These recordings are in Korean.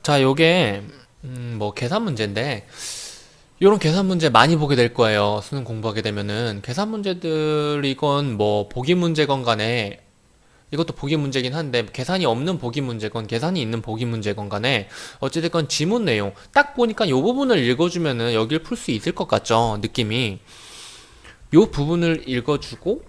자, 요게 뭐 계산 문제인데 요런 계산 문제 많이 보게 될 거예요. 수능 공부하게 되면은 계산 문제들 이건 뭐 보기 문제건 간에 이것도 보기 문제긴 한데 계산이 없는 보기 문제건 계산이 있는 보기 문제건 간에 어찌됐건 지문 내용 딱 보니까 요 부분을 읽어주면은 여길 풀 수 있을 것 같죠? 느낌이 요 부분을 읽어주고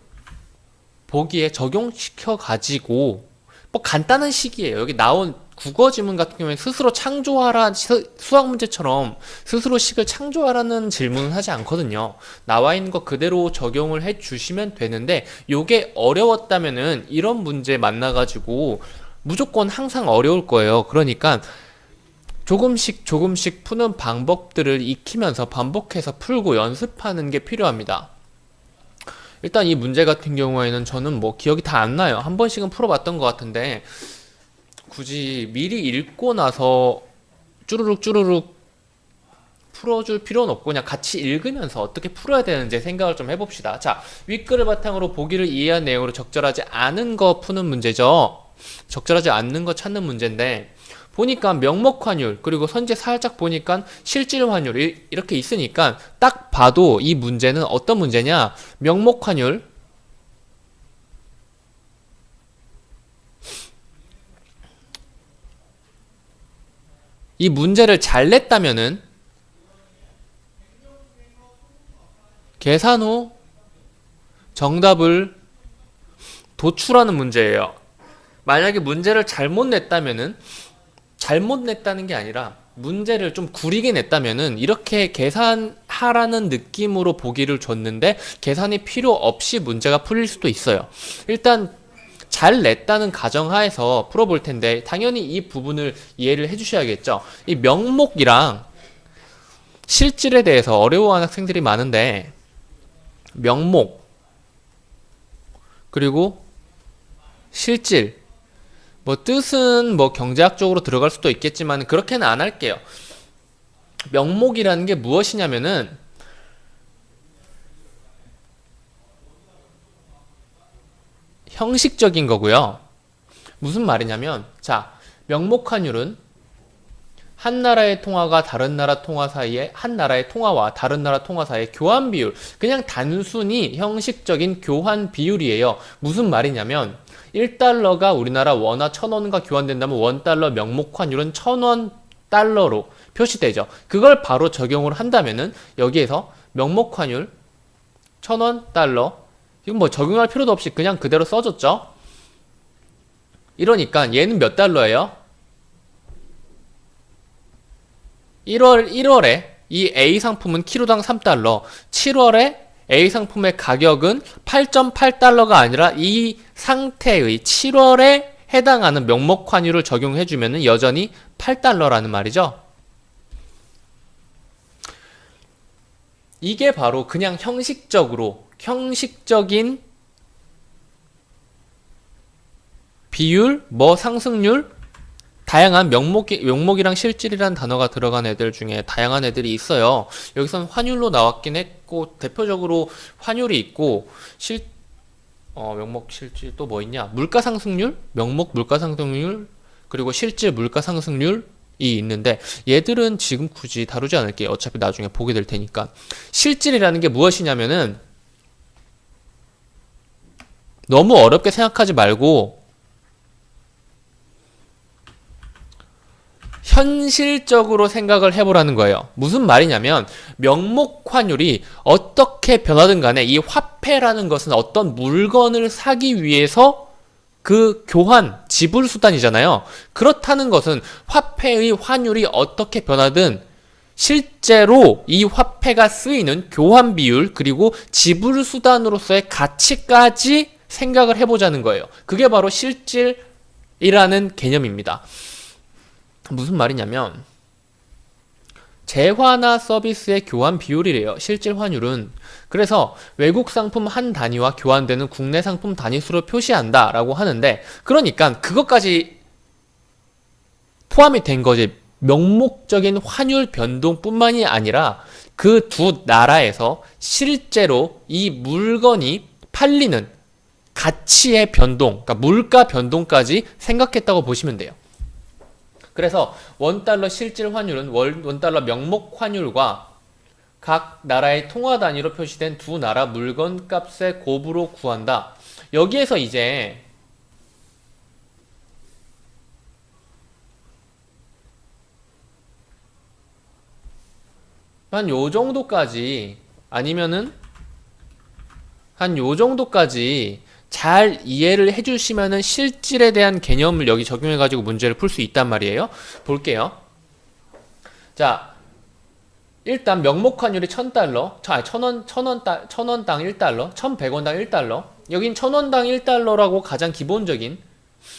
보기에 적용시켜 가지고 뭐 간단한 식이에요. 여기 나온 국어 지문 같은 경우에 스스로 창조하라 수학 문제처럼 스스로 식을 창조하라는 질문은 하지 않거든요. 나와 있는 거 그대로 적용을 해 주시면 되는데 요게 어려웠다면은 이런 문제 만나가지고 무조건 항상 어려울 거예요. 그러니까 조금씩 조금씩 푸는 방법들을 익히면서 반복해서 풀고 연습하는 게 필요합니다. 일단 이 문제 같은 경우에는 저는 뭐 기억이 다 안 나요. 한 번씩은 풀어봤던 것 같은데 굳이 미리 읽고 나서 쭈루룩 쭈루룩 풀어줄 필요는 없고 그냥 같이 읽으면서 어떻게 풀어야 되는지 생각을 좀 해봅시다. 자, 윗글을 바탕으로 보기를 이해한 내용으로 적절하지 않은 거 푸는 문제죠. 적절하지 않는 거 찾는 문제인데 보니까 명목 환율 그리고 선제 살짝 보니까 실질 환율 이렇게 있으니까 딱 봐도 이 문제는 어떤 문제냐? 명목 환율 이 문제를 잘 냈다면은 계산 후 정답을 도출하는 문제예요. 만약에 문제를 잘못 냈다면은 잘못 냈다는 게 아니라 문제를 좀 구리게 냈다면은 이렇게 계산하라는 느낌으로 보기를 줬는데 계산이 필요 없이 문제가 풀릴 수도 있어요. 일단 잘 냈다는 가정하에서 풀어볼 텐데 당연히 이 부분을 이해를 해주셔야겠죠. 이 명목이랑 실질에 대해서 어려워하는 학생들이 많은데 명목 그리고 실질 뭐 뜻은 뭐 경제학적으로 들어갈 수도 있겠지만 그렇게는 안 할게요. 명목이라는 게 무엇이냐면은 형식적인 거고요. 무슨 말이냐면 자, 명목 환율은 한 나라의 통화가 다른 나라 통화 사이에 한 나라의 통화와 다른 나라 통화 사이의 교환 비율 그냥 단순히 형식적인 교환 비율이에요. 무슨 말이냐면 1달러가 우리나라 원화 1000원과 교환된다면 1달러 명목 환율은 1000원 달러로 표시되죠. 그걸 바로 적용을 한다면은 여기에서 명목 환율 1000원 달러 이건 뭐 적용할 필요도 없이 그냥 그대로 써줬죠. 이러니까 얘는 몇 달러예요? 1월에 이 A 상품은 키로당 3달러, 7월에 A 상품의 가격은 8.8달러가 아니라 이 상태의 7월에 해당하는 명목 환율을 적용해주면 여전히 8달러라는 말이죠. 이게 바로 그냥 형식적인 비율, 뭐 상승률, 다양한 명목이랑 실질이라는 단어가 들어간 애들 중에 다양한 애들이 있어요. 여기선 환율로 나왔긴 했고, 대표적으로 환율이 있고, 명목, 실질 또 뭐 있냐? 물가 상승률? 명목 물가 상승률? 그리고 실질 물가 상승률이 있는데, 얘들은 지금 굳이 다루지 않을게요. 어차피 나중에 보게 될 테니까. 실질이라는 게 무엇이냐면은, 너무 어렵게 생각하지 말고, 현실적으로 생각을 해보라는 거예요. 무슨 말이냐면 명목 환율이 어떻게 변하든 간에 이 화폐라는 것은 어떤 물건을 사기 위해서 그 교환, 지불 수단이잖아요. 그렇다는 것은 화폐의 환율이 어떻게 변하든 실제로 이 화폐가 쓰이는 교환 비율 그리고 지불 수단으로서의 가치까지 생각을 해보자는 거예요. 그게 바로 실질이라는 개념입니다. 무슨 말이냐면 재화나 서비스의 교환 비율이래요. 실질 환율은. 그래서 외국 상품 한 단위와 교환되는 국내 상품 단위수로 표시한다 라고 하는데 그러니까 그것까지 포함이 된 거지. 명목적인 환율 변동뿐만이 아니라 그 두 나라에서 실제로 이 물건이 팔리는 가치의 변동, 그러니까 물가 변동까지 생각했다고 보시면 돼요. 그래서 원달러 실질 환율은 원달러 명목 환율과 각 나라의 통화 단위로 표시된 두 나라 물건 값의 곱으로 구한다. 여기에서 이제 한 요 정도까지 아니면은 한 요 정도까지 잘 이해를 해주시면은 실질에 대한 개념을 여기 적용해가지고 문제를 풀 수 있단 말이에요. 볼게요. 자, 일단 명목 환율이 1000달러, 천원당 1달러, 1100원당 1달러. 여긴 1000원당 1달러라고 가장 기본적인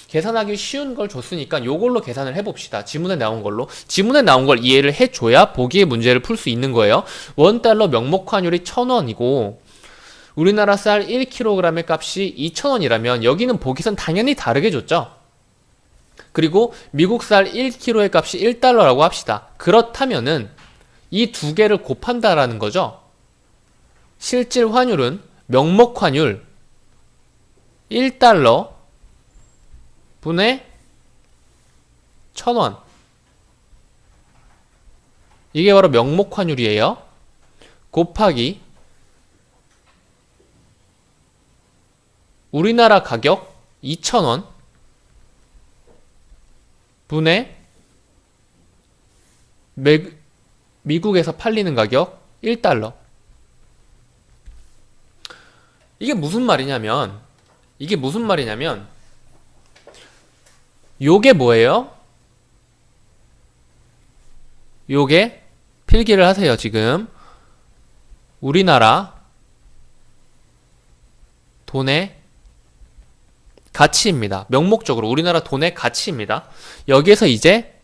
계산하기 쉬운 걸 줬으니까 요걸로 계산을 해봅시다. 지문에 나온 걸로. 지문에 나온 걸 이해를 해줘야 보기의 문제를 풀 수 있는 거예요. 원달러 명목 환율이 1000원이고 우리나라 쌀 1kg의 값이 2,000원이라면 여기는 보기선 당연히 다르게 줬죠. 그리고 미국 쌀 1kg의 값이 1달러라고 합시다. 그렇다면은 이 두 개를 곱한다라는 거죠. 실질 환율은 명목 환율 1달러 분의 1000원. 이게 바로 명목 환율이에요. 곱하기 우리나라 가격 2,000원 분의 미국에서 팔리는 가격 1달러. 이게 무슨 말이냐면 요게 뭐예요? 요게 필기를 하세요. 지금 우리나라 돈의 가치입니다. 명목적으로 우리나라 돈의 가치입니다. 여기에서 이제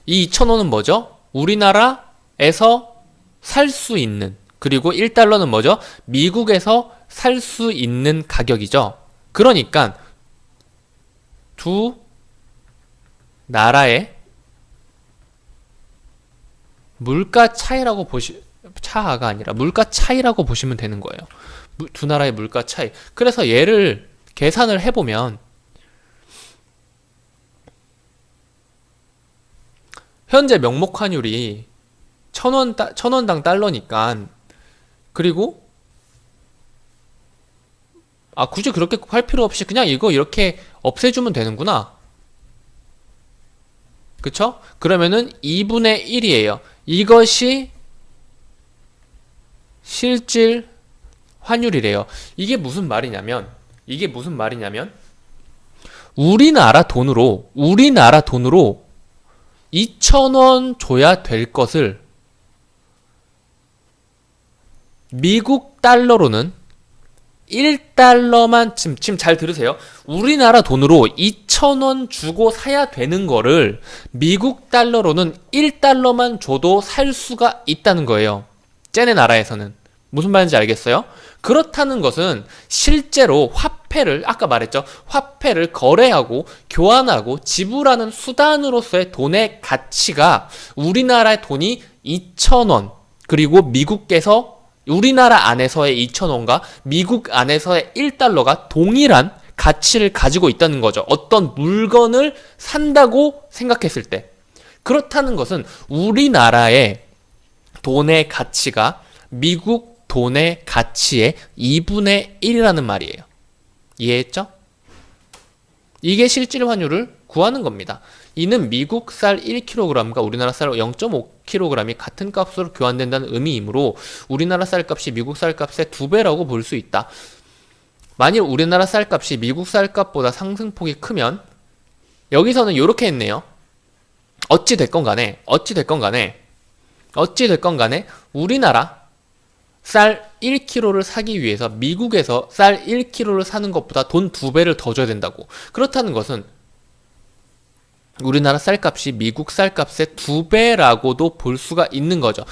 이 2,000원은 뭐죠? 우리나라에서 살 수 있는, 그리고 1달러는 뭐죠? 미국에서 살 수 있는 가격이죠. 그러니까 두 나라의 물가 차이라고 차가 아니라 물가 차이라고 보시면 되는 거예요. 두 나라의 물가 차이. 그래서 얘를 계산을 해보면 현재 명목 환율이 1000원당 달러니까, 그리고 굳이 그렇게 할 필요 없이 그냥 이거 이렇게 없애주면 되는구나. 그쵸? 그러면은 2분의 1이에요. 이것이 실질 환율이래요. 이게 무슨 말이냐면 우리나라 돈으로 2,000원 줘야 될 것을 미국 달러로는 1달러만, 지금 잘 들으세요. 우리나라 돈으로 2,000원 주고 사야 되는 거를 미국 달러로는 1달러만 줘도 살 수가 있다는 거예요. 쟤네 나라에서는. 무슨 말인지 알겠어요? 그렇다는 것은 실제로 화폐를, 아까 말했죠. 화폐를 거래하고 교환하고 지불하는 수단으로서의 돈의 가치가 우리나라의 돈이 2,000원, 그리고 미국에서 우리나라 안에서의 2,000원과 미국 안에서의 1달러가 동일한 가치를 가지고 있다는 거죠. 어떤 물건을 산다고 생각했을 때. 그렇다는 것은 우리나라의 돈의 가치가 미국 돈의 가치의 2분의 1이라는 말이에요. 이해했죠? 이게 실질 환율을 구하는 겁니다. 이는 미국 쌀 1kg과 우리나라 쌀 0.5kg이 같은 값으로 교환된다는 의미이므로 우리나라 쌀값이 미국 쌀값의 2배라고 볼 수 있다. 만일 우리나라 쌀값이 미국 쌀값보다 상승폭이 크면, 여기서는 이렇게 했네요. 어찌 됐건 간에 우리나라 쌀 1kg를 사기 위해서 미국에서 쌀 1kg를 사는 것보다 돈 2배를 더 줘야 된다고. 그렇다는 것은 우리나라 쌀값이 미국 쌀값의 2배라고도 볼 수가 있는 거죠.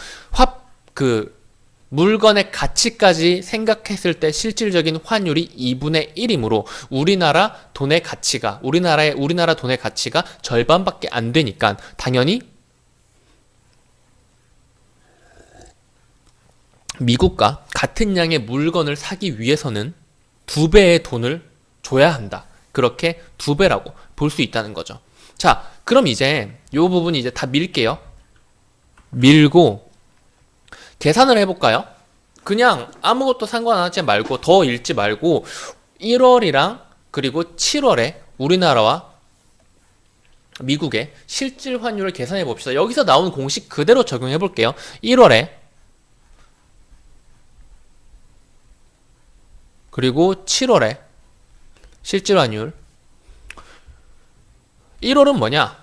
물건의 가치까지 생각했을 때 실질적인 환율이 2분의 1이므로 우리나라 돈의 가치가, 우리나라 돈의 가치가 절반밖에 안 되니까 당연히 미국과 같은 양의 물건을 사기 위해서는 2배의 돈을 줘야 한다. 그렇게 2배라고 볼 수 있다는 거죠. 자, 그럼 이제 요 부분이 이제 다 밀게요. 밀고 계산을 해볼까요? 그냥 아무것도 상관하지 말고 더 읽지 말고 1월이랑 그리고 7월에 우리나라와 미국의 실질 환율을 계산해 봅시다. 여기서 나온 공식 그대로 적용해 볼게요. 1월에 그리고 7월에 실질 환율. 1월은 뭐냐?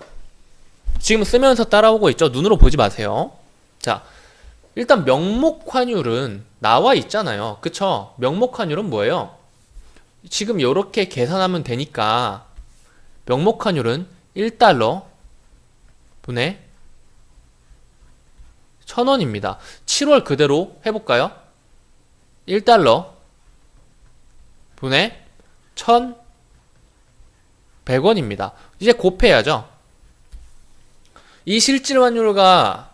지금 쓰면서 따라오고 있죠? 눈으로 보지 마세요. 자, 일단 명목 환율은 나와 있잖아요. 그쵸? 명목 환율은 뭐예요? 지금 이렇게 계산하면 되니까 명목 환율은 1달러 분의 1000원입니다. 7월 그대로 해볼까요? 1달러 분의 1100원입니다. 이제 곱해야죠. 이 실질 환율과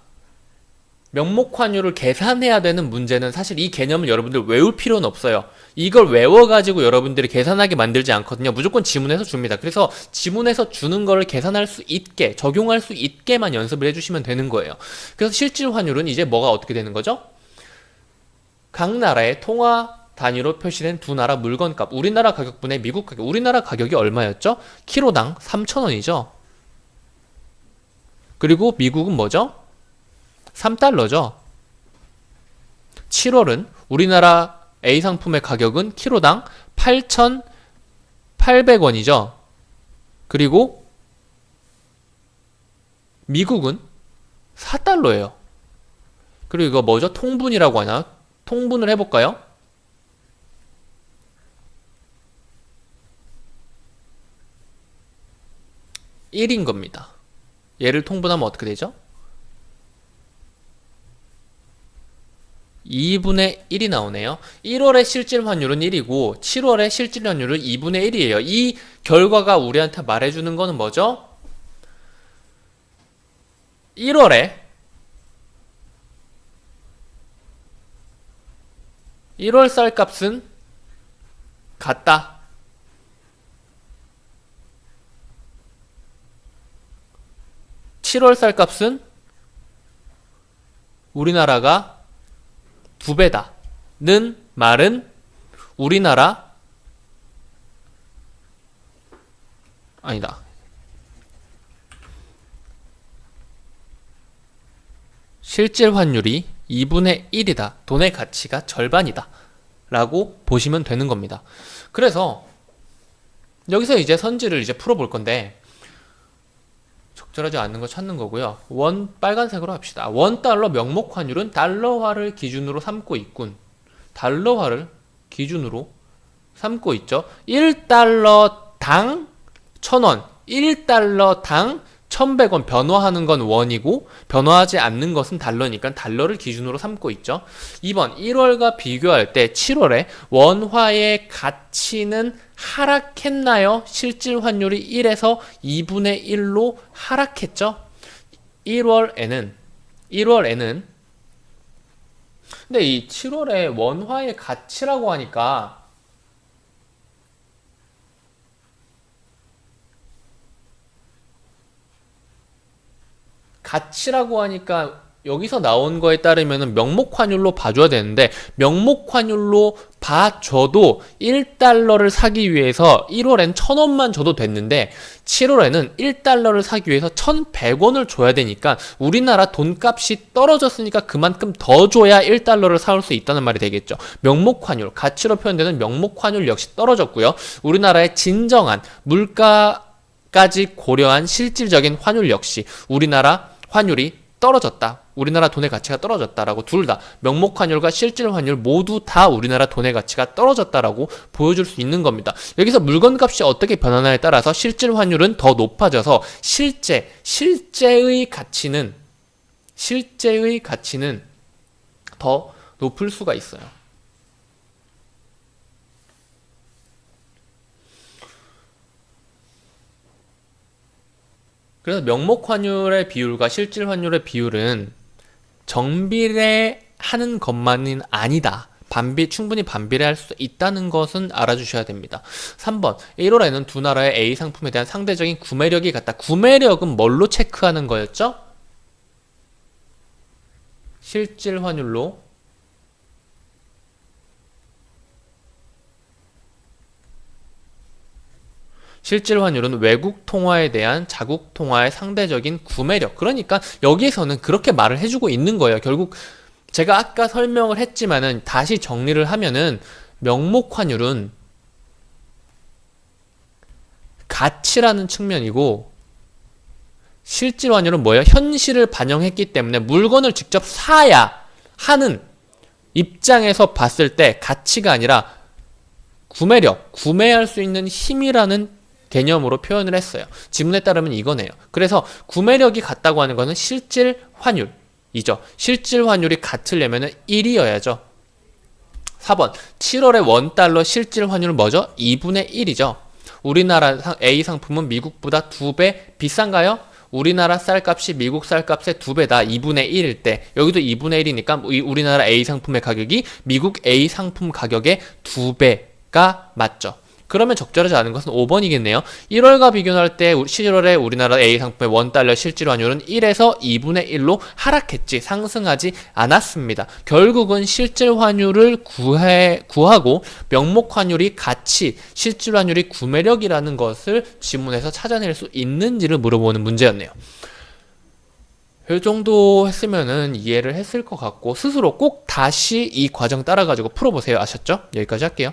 명목 환율을 계산해야 되는 문제는 사실 이 개념을 여러분들 외울 필요는 없어요. 이걸 외워가지고 여러분들이 계산하게 만들지 않거든요. 무조건 지문에서 줍니다. 그래서 지문에서 주는 거를 계산할 수 있게, 적용할 수 있게만 연습을 해주시면 되는 거예요. 그래서 실질 환율은 이제 뭐가 어떻게 되는 거죠? 각 나라의 통화 단위로 표시된 두 나라 물건값, 우리나라 가격분의 미국 가격. 우리나라 가격이 얼마였죠? 키로당 3,000원이죠. 그리고 미국은 뭐죠? 3달러죠. 7월은 우리나라 A 상품의 가격은 키로당 8,800원이죠. 그리고 미국은 4달러예요. 그리고 이거 뭐죠? 통분이라고 하나? 통분을 해볼까요? 1인 겁니다. 얘를 통분하면 어떻게 되죠? 2분의 1이 나오네요. 1월의 실질 환율은 1이고 7월의 실질 환율은 2분의 1이에요. 이 결과가 우리한테 말해주는 거는 뭐죠? 1월에 1월 쌀값은 같다. 7월 쌀값은 우리나라가 2배다. 는 말은 우리나라 아니다. 실질 환율이 2분의 1이다. 돈의 가치가 절반이다. 라고 보시면 되는 겁니다. 그래서 여기서 이제 선지를 이제 풀어볼 건데 적절하지 않는 거 찾는 거고요. 원 빨간색으로 합시다. 원달러 명목 환율은 달러화를 기준으로 삼고 있군. 달러화를 기준으로 삼고 있죠. 1달러당 1000원, 1달러당 1100원 변화하는 건 원이고 변화하지 않는 것은 달러니까 달러를 기준으로 삼고 있죠. 2번 1월과 비교할 때 7월에 원화의 가치는 하락했나요? 실질 환율이 1에서 2분의 1로 하락했죠. 1월에는 근데 이 7월에 원화의 가치라고 하니까 여기서 나온 거에 따르면 명목 환율로 봐줘야 되는데 명목 환율로 봐줘도 1달러를 사기 위해서 1월엔 1000원만 줘도 됐는데 7월에는 1달러를 사기 위해서 1100원을 줘야 되니까 우리나라 돈값이 떨어졌으니까 그만큼 더 줘야 1달러를 사올 수 있다는 말이 되겠죠. 명목 환율, 가치로 표현되는 명목 환율 역시 떨어졌고요. 우리나라의 진정한 물가까지 고려한 실질적인 환율 역시 우리나라 환율이 떨어졌다. 우리나라 돈의 가치가 떨어졌다라고 둘 다 명목 환율과 실질 환율 모두 다 우리나라 돈의 가치가 떨어졌다라고 보여줄 수 있는 겁니다. 여기서 물건값이 어떻게 변하냐에 따라서 실질 환율은 더 높아져서 실제의 가치는 더 높을 수가 있어요. 그래서 명목 환율의 비율과 실질 환율의 비율은 정비례하는 것만은 아니다. 충분히 반비례할 수 있다는 것은 알아주셔야 됩니다. 3번, 1월에는 두 나라의 A 상품에 대한 상대적인 구매력이 같다. 구매력은 뭘로 체크하는 거였죠? 실질 환율로. 실질 환율은 외국 통화에 대한 자국 통화의 상대적인 구매력. 그러니까 여기에서는 그렇게 말을 해주고 있는 거예요. 결국 제가 아까 설명을 했지만은 다시 정리를 하면은 명목 환율은 가치라는 측면이고 실질 환율은 뭐예요? 현실을 반영했기 때문에 물건을 직접 사야 하는 입장에서 봤을 때 가치가 아니라 구매력, 구매할 수 있는 힘이라는 개념으로 표현을 했어요. 지문에 따르면 이거네요. 그래서 구매력이 같다고 하는 거는 실질 환율이죠. 실질 환율이 같으려면 1이어야죠. 4번, 7월의 원달러 실질 환율은 뭐죠? 2분의 1이죠. 우리나라 A 상품은 미국보다 2배 비싼가요? 우리나라 쌀값이 미국 쌀값의 2배다. 2분의 1일 때. 여기도 2분의 1이니까 우리나라 A 상품의 가격이 미국 A 상품 가격의 2배가 맞죠. 그러면 적절하지 않은 것은 5번이겠네요. 1월과 비교할 때 7월에 우리나라 A 상품의 원달러 실질 환율은 1에서 2분의 1로 하락했지 상승하지 않았습니다. 결국은 실질 환율을 구하고 명목 환율이 가치, 실질 환율이 구매력이라는 것을 지문에서 찾아낼 수 있는지를 물어보는 문제였네요. 이 정도 했으면은 이해를 했을 것 같고 스스로 꼭 다시 이 과정 따라가지고 풀어보세요. 아셨죠? 여기까지 할게요.